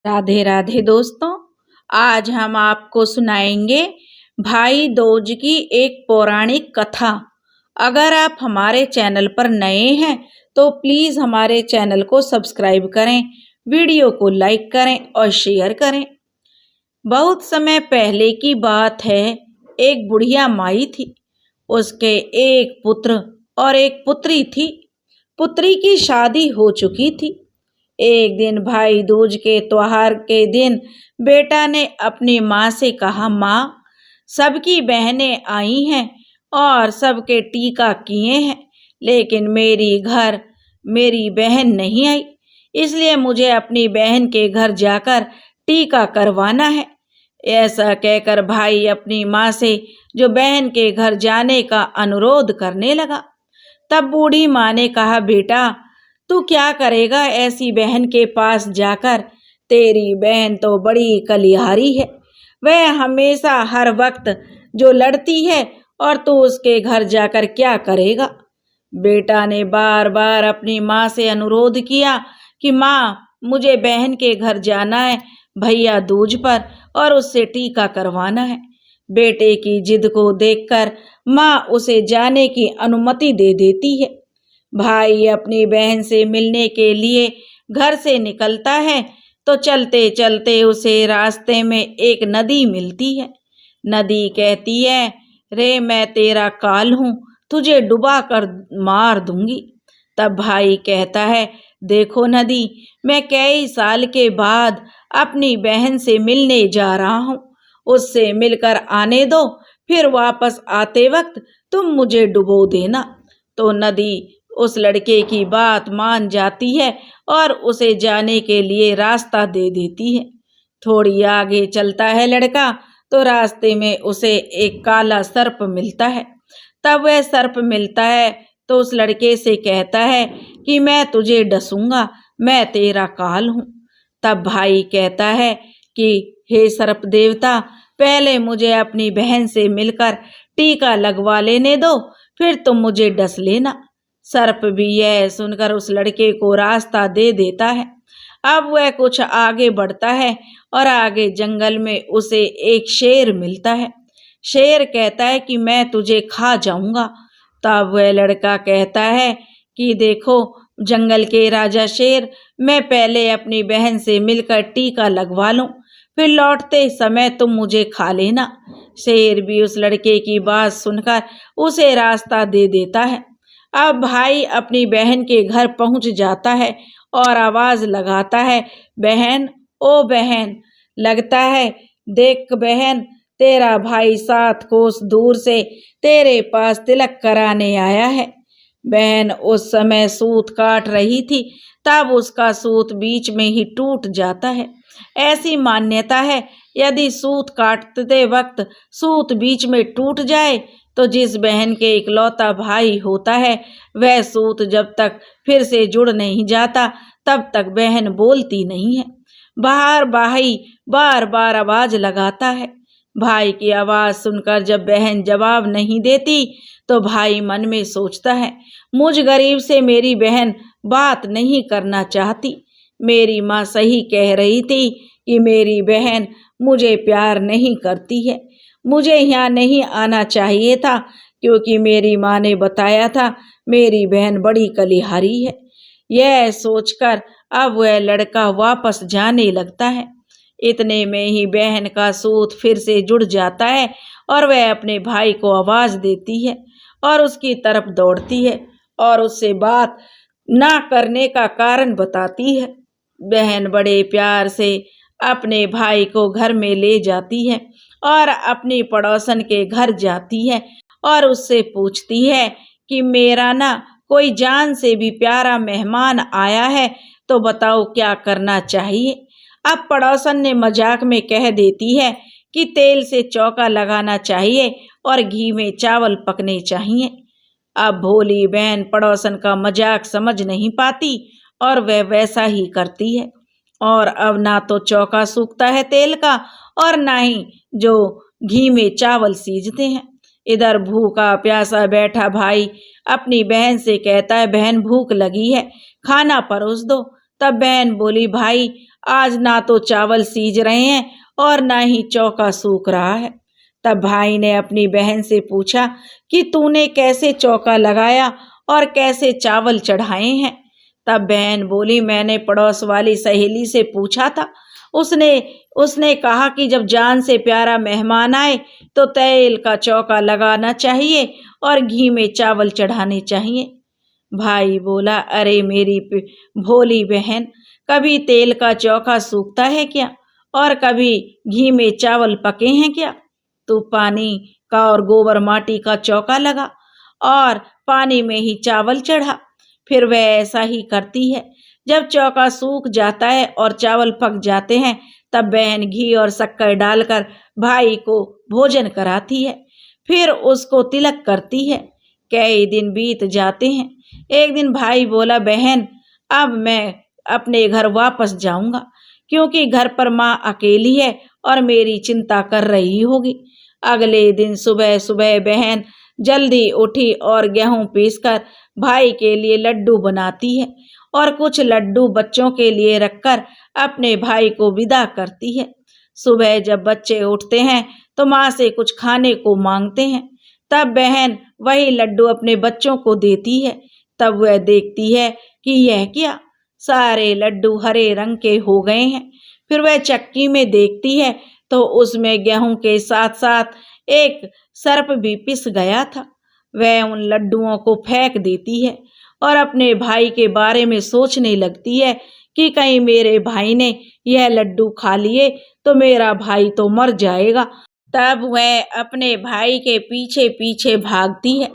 राधे राधे दोस्तों, आज हम आपको सुनाएंगे भाई दूज की एक पौराणिक कथा। अगर आप हमारे चैनल पर नए हैं तो प्लीज़ हमारे चैनल को सब्सक्राइब करें, वीडियो को लाइक करें और शेयर करें। बहुत समय पहले की बात है, एक बुढ़िया माई थी। उसके एक पुत्र और एक पुत्री थी। पुत्री की शादी हो चुकी थी। एक दिन भाई दूज के त्योहार के दिन बेटा ने अपनी माँ से कहा, माँ, सबकी बहनें आई हैं और सबके टीका किए हैं, लेकिन मेरी बहन नहीं आई, इसलिए मुझे अपनी बहन के घर जाकर टीका करवाना है। ऐसा कहकर भाई अपनी माँ से जो बहन के घर जाने का अनुरोध करने लगा। तब बूढ़ी माँ ने कहा, बेटा, तू क्या करेगा ऐसी बहन के पास जाकर? तेरी बहन तो बड़ी कलिहारी है, वह हमेशा हर वक्त जो लड़ती है, और तू उसके घर जाकर क्या करेगा? बेटा ने बार बार अपनी माँ से अनुरोध किया कि माँ, मुझे बहन के घर जाना है भैया दूज पर और उससे टीका करवाना है। बेटे की जिद को देखकर माँ उसे जाने की अनुमति दे देती है। भाई अपनी बहन से मिलने के लिए घर से निकलता है तो चलते चलते उसे रास्ते में एक नदी मिलती है। नदी कहती है, रे मैं तेरा काल हूँ, तुझे डुबा कर मार दूंगी। तब भाई कहता है, देखो नदी, मैं कई साल के बाद अपनी बहन से मिलने जा रहा हूँ, उससे मिलकर आने दो, फिर वापस आते वक्त तुम मुझे डुबो देना। तो नदी उस लड़के की बात मान जाती है और उसे जाने के लिए रास्ता दे देती है। थोड़ी आगे चलता है लड़का तो रास्ते में उसे एक काला सर्प मिलता है। तब वह सर्प मिलता है तो उस लड़के से कहता है कि मैं तुझे डसूंगा, मैं तेरा काल हूँ। तब भाई कहता है कि हे सर्प देवता, पहले मुझे अपनी बहन से मिलकर टीका लगवा लेने दो, फिर तुम मुझे डस लेना। सर्प भी यह सुनकर उस लड़के को रास्ता दे देता है। अब वह कुछ आगे बढ़ता है और आगे जंगल में उसे एक शेर मिलता है। शेर कहता है कि मैं तुझे खा जाऊंगा। तब वह लड़का कहता है कि देखो जंगल के राजा शेर, मैं पहले अपनी बहन से मिलकर टीका लगवा लूं, फिर लौटते समय तुम मुझे खा लेना। शेर भी उस लड़के की बात सुनकर उसे रास्ता दे देता है। अब भाई अपनी बहन के घर पहुंच जाता है और आवाज लगाता है, बहन, ओ बहन। लगता है, देख बहन, तेरा भाई 7 कोस दूर से तेरे पास तिलक कराने आया है। बहन उस समय सूत काट रही थी, तब उसका सूत बीच में ही टूट जाता है। ऐसी मान्यता है, यदि सूत काटते वक्त सूत बीच में टूट जाए तो जिस बहन के इकलौता भाई होता है, वह सूत जब तक फिर से जुड़ नहीं जाता तब तक बहन बोलती नहीं है। भाई बार बार आवाज लगाता है। भाई की आवाज सुनकर जब बहन जवाब नहीं देती तो भाई मन में सोचता है, मुझ गरीब से मेरी बहन बात नहीं करना चाहती। मेरी माँ सही कह रही थी कि मेरी बहन मुझे प्यार नहीं करती है। मुझे यहाँ नहीं आना चाहिए था, क्योंकि मेरी माँ ने बताया था मेरी बहन बड़ी कलिहारी है। यह सोचकर अब वह लड़का वापस जाने लगता है। इतने में ही बहन का सूत फिर से जुड़ जाता है और वह अपने भाई को आवाज देती है और उसकी तरफ दौड़ती है और उससे बात ना करने का कारण बताती है। बहन बड़े प्यार से अपने भाई को घर में ले जाती है और अपनी पड़ोसन के घर जाती है और उससे पूछती है कि मेरा ना कोई जान से भी प्यारा मेहमान आया है, तो बताओ क्या करना चाहिए। अब पड़ोसन ने मजाक में कह देती है कि तेल से चौका लगाना चाहिए और घी में चावल पकने चाहिए। अब भोली बहन पड़ोसन का मजाक समझ नहीं पाती और वह वैसा ही करती है। और अब ना तो चौका सूखता है तेल का और ना ही जो घी में चावल सीजते हैं। इधर भूखा प्यासा बैठा भाई अपनी बहन से कहता है, बहन भूख लगी है, खाना परोस दो। तब बहन बोली, भाई आज ना तो चावल सीज रहे हैं और ना ही चौका सूख रहा है। तब भाई ने अपनी बहन से पूछा कि तूने कैसे चौका लगाया और कैसे चावल चढ़ाए हैं। तब बहन बोली, मैंने पड़ोस वाली सहेली से पूछा था। उसने उसने कहा कि जब जान से प्यारा मेहमान आए तो तेल का चौका लगाना चाहिए और घी में चावल चढ़ाने चाहिए। भाई बोला, अरे मेरी भोली बहन, कभी तेल का चौका सूखता है क्या और कभी घी में चावल पके हैं क्या? तू पानी का और गोबर माटी का चौका लगा और पानी में ही चावल चढ़ा। फिर वह ऐसा ही करती है। जब चौका सूख जाता है और चावल पक जाते हैं तब बहन घी और शक्कर डालकर भाई को भोजन कराती है, फिर उसको तिलक करती है। कई दिन बीत जाते हैं। एक दिन भाई बोला, बहन अब मैं अपने घर वापस जाऊंगा क्योंकि घर पर माँ अकेली है और मेरी चिंता कर रही होगी। अगले दिन सुबह सुबह बहन जल्दी उठी और गेहूं पीसकर भाई के लिए लड्डू बनाती है और कुछ लड्डू बच्चों के लिए रखकर अपने भाई को विदा करती है। सुबह जब बच्चे उठते हैं तो माँ से कुछ खाने को मांगते हैं। तब बहन वही लड्डू अपने बच्चों को देती है। तब वह देखती है कि यह क्या, सारे लड्डू हरे रंग के हो गए हैं। फिर वह चक्की में देखती है तो उसमें गेहूं के साथ साथ एक सर्प भी पिस गया था। वह उन लड्डुओं को फेंक देती है और अपने भाई के बारे में सोचने लगती है कि कहीं मेरे भाई ने यह लड्डू खा लिए तो मेरा भाई तो मर जाएगा। तब वह अपने भाई के पीछे पीछे भागती है।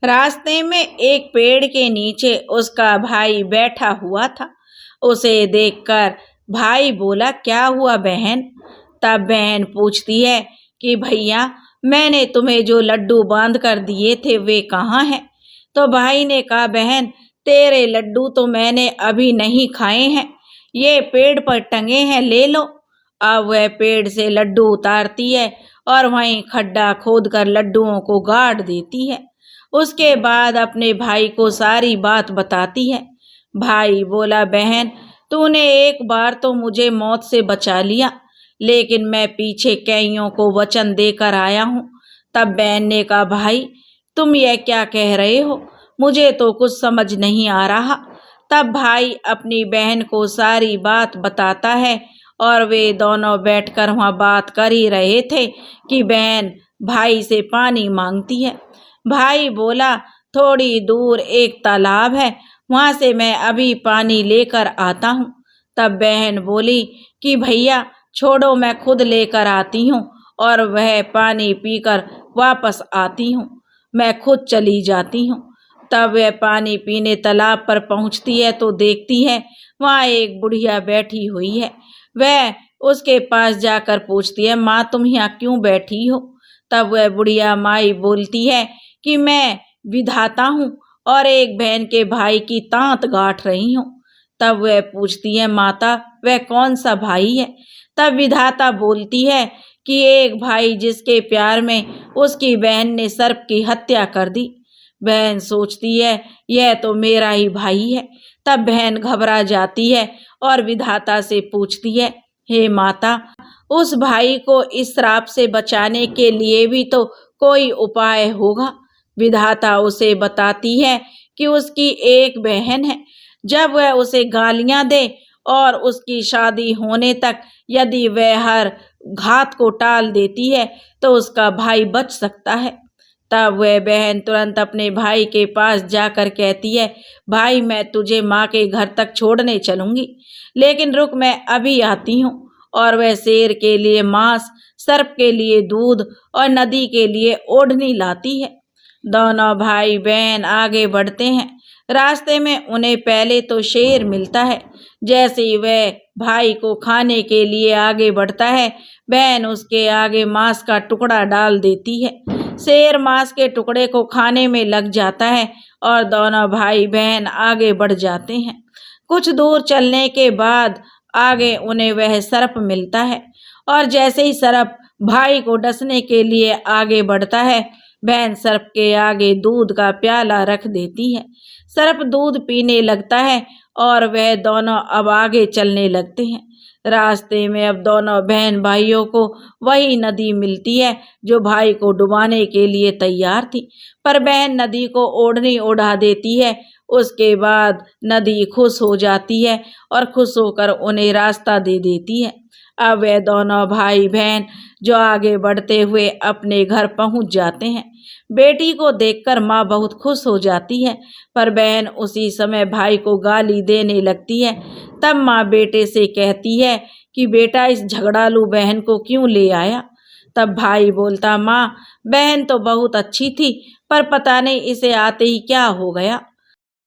रास्ते में एक पेड़ के नीचे उसका भाई बैठा हुआ था। उसे देखकर भाई बोला, क्या हुआ बहन? तब बहन पूछती है कि भैया, मैंने तुम्हें जो लड्डू बांध कर दिए थे वे कहाँ हैं? तो भाई ने कहा, बहन तेरे लड्डू तो मैंने अभी नहीं खाए हैं, ये पेड़ पर टंगे हैं, ले लो। अब वह पेड़ से लड्डू उतारती है और वहीं खड्डा खोदकर लड्डुओं को गाड़ देती है। उसके बाद अपने भाई को सारी बात बताती है। भाई बोला, बहन तूने एक बार तो मुझे मौत से बचा लिया, लेकिन मैं पीछे कईयों को वचन देकर आया हूँ। तब बहन ने कहा, भाई तुम यह क्या कह रहे हो? मुझे तो कुछ समझ नहीं आ रहा। तब भाई अपनी बहन को सारी बात बताता है और वे दोनों बैठकर वहाँ बात कर ही रहे थे कि बहन भाई से पानी मांगती है। भाई बोला, थोड़ी दूर एक तालाब है, वहाँ से मैं अभी पानी लेकर आता हूँ। तब बहन बोली कि भैया छोड़ो, मैं खुद लेकर आती हूँ और वह पानी पीकर वापस आती हूँ, मैं खुद चली जाती हूँ। तब वह पानी पीने तालाब पर पहुँचती है तो देखती है वहाँ एक बुढ़िया बैठी हुई है। वह उसके पास जाकर पूछती है, माँ तुम यहाँ क्यों बैठी हो? तब वह बुढ़िया माई बोलती है कि मैं विधाता हूँ और एक बहन के भाई की तांत गांठ रही हूँ। तब वह पूछती है, माता वह कौन सा भाई है? तब विधाता बोलती है कि एक भाई जिसके प्यार में उसकी बहन ने सर्प की हत्या कर दी। बहन सोचती है यह तो मेरा ही भाई है। तब बहन घबरा जाती है और विधाता से पूछती है, हे माता, उस भाई को इस श्राप से बचाने के लिए भी तो कोई उपाय होगा। विधाता उसे बताती है कि उसकी एक बहन है, जब वह उसे गालियां दे और उसकी शादी होने तक यदि वह हर घात को टाल देती है तो उसका भाई बच सकता है। तब वह बहन तुरंत अपने भाई के पास जाकर कहती है, भाई मैं तुझे माँ के घर तक छोड़ने चलूंगी, लेकिन रुक मैं अभी आती हूँ। और वह शेर के लिए मांस, सर्प के लिए दूध और नदी के लिए ओढ़नी लाती है। दोनों भाई बहन आगे बढ़ते हैं। रास्ते में उन्हें पहले तो शेर मिलता है। जैसे ही वह भाई को खाने के लिए आगे बढ़ता है, बहन उसके आगे मांस का टुकड़ा डाल देती है। शेर मांस के टुकड़े को खाने में लग जाता है और दोनों भाई बहन आगे बढ़ जाते हैं। कुछ दूर चलने के बाद आगे उन्हें वह सर्प मिलता है और जैसे ही सर्प भाई को डसने के लिए आगे बढ़ता है, बहन सर्प के आगे दूध का प्याला रख देती है। सर्प दूध पीने लगता है और वह दोनों अब आगे चलने लगते हैं। रास्ते में अब दोनों बहन भाइयों को वही नदी मिलती है जो भाई को डुबाने के लिए तैयार थी, पर बहन नदी को ओढ़नी उड़ा देती है। उसके बाद नदी खुश हो जाती है और खुश होकर उन्हें रास्ता दे देती है। अब वे दोनों भाई बहन जो आगे बढ़ते हुए अपने घर पहुंच जाते हैं। बेटी को देखकर माँ बहुत खुश हो जाती है, पर बहन उसी समय भाई को गाली देने लगती है। तब माँ बेटे से कहती है कि बेटा इस झगड़ालू बहन को क्यों ले आया। तब भाई बोलता, माँ बहन तो बहुत अच्छी थी, पर पता नहीं इसे आते ही क्या हो गया।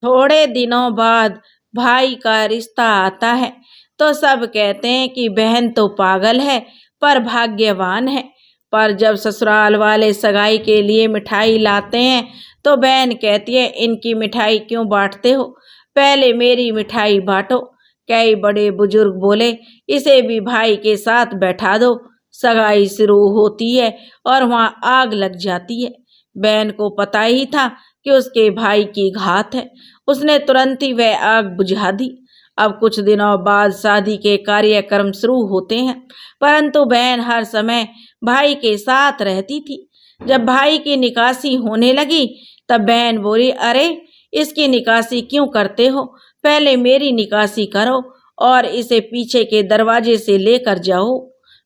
थोड़े दिनों बाद भाई का रिश्ता आता है तो सब कहते हैं कि बहन तो पागल है पर भाग्यवान है। पर जब ससुराल वाले सगाई के लिए मिठाई लाते हैं तो बहन कहती है, इनकी मिठाई क्यों बांटते हो, पहले मेरी मिठाई बांटो। कई बड़े बुजुर्ग बोले, इसे भी भाई के साथ बैठा दो। सगाई शुरू होती है और वहाँ आग लग जाती है। बहन को पता ही था कि उसके भाई की घात है, उसने तुरंत ही वह आग बुझा दी। अब कुछ दिनों बाद शादी के कार्यक्रम शुरू होते हैं, परंतु बहन हर समय भाई के साथ रहती थी। जब भाई की निकासी होने लगी तब बहन बोली, अरे इसकी निकासी क्यों करते हो, पहले मेरी निकासी करो और इसे पीछे के दरवाजे से लेकर जाओ।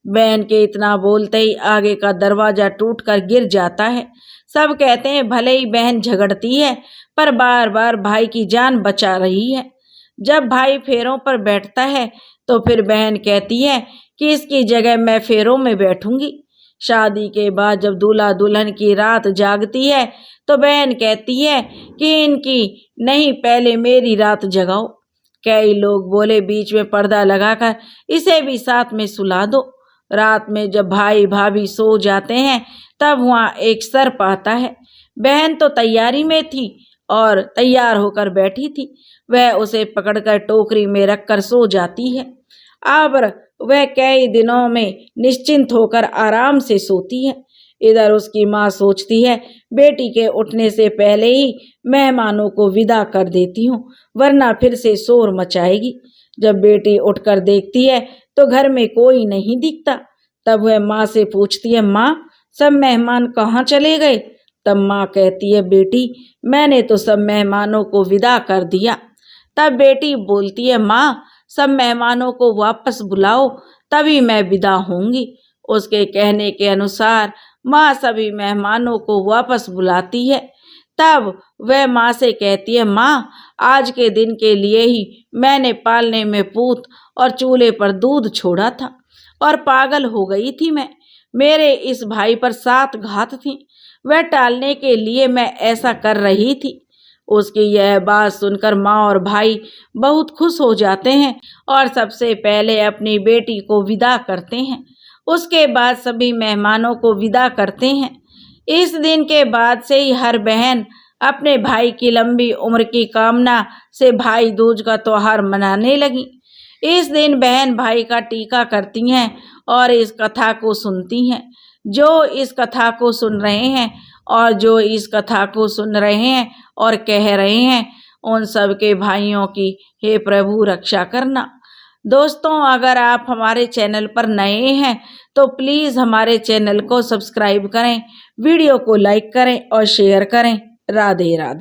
बहन के इतना बोलते ही आगे का दरवाजा टूटकर गिर जाता है। सब कहते हैं भले ही बहन झगड़ती है पर बार बार भाई की जान बचा रही है। जब भाई फेरों पर बैठता है तो फिर बहन कहती है कि इसकी जगह मैं फेरों में बैठूंगी। शादी के बाद जब दूल्हा दुल्हन की रात जागती है तो बहन कहती है कि इनकी नहीं, पहले मेरी रात जगाओ। कई लोग बोले, बीच में पर्दा लगाकर इसे भी साथ में सुला दो। रात में जब भाई भाभी सो जाते हैं तब वहाँ एक सर्प आता है। बहन तो तैयारी में थी और तैयार होकर बैठी थी। वह उसे पकड़कर टोकरी में रखकर सो जाती है। अब वह कई दिनों में निश्चिंत होकर आराम से सोती है। इधर उसकी माँ सोचती है, बेटी के उठने से पहले ही मेहमानों को विदा कर देती हूँ, वरना फिर से शोर मचाएगी। जब बेटी उठकर देखती है तो घर में कोई नहीं दिखता। तब वह माँ से पूछती है, माँ सब मेहमान कहाँ चले गए। तब माँ कहती है, बेटी मैंने तो सब मेहमानों को विदा कर दिया। तब बेटी बोलती है, माँ सब मेहमानों को वापस बुलाओ तभी मैं विदा होंगी। उसके कहने के अनुसार माँ सभी मेहमानों को वापस बुलाती है। तब वह माँ से कहती है, माँ आज के दिन के लिए ही मैंने पालने में पूत और चूल्हे पर दूध छोड़ा था और पागल हो गई थी मैं। मेरे इस भाई पर 7 घात थी, वह टालने के लिए मैं ऐसा कर रही थी। उसकी यह बात सुनकर माँ और भाई बहुत खुश हो जाते हैं और सबसे पहले अपनी बेटी को विदा करते हैं। उसके बाद सभी मेहमानों को विदा करते हैं। इस दिन के बाद से ही हर बहन अपने भाई की लंबी उम्र की कामना से भाई दूज का त्योहार मनाने लगी। इस दिन बहन भाई का टीका करती हैं और इस कथा को सुनती हैं। जो इस कथा को सुन रहे हैं और कह रहे हैं, उन सब के भाइयों की हे प्रभु रक्षा करना। दोस्तों, अगर आप हमारे चैनल पर नए हैं तो प्लीज़ हमारे चैनल को सब्सक्राइब करें, वीडियो को लाइक करें और शेयर करें। राधे राधे।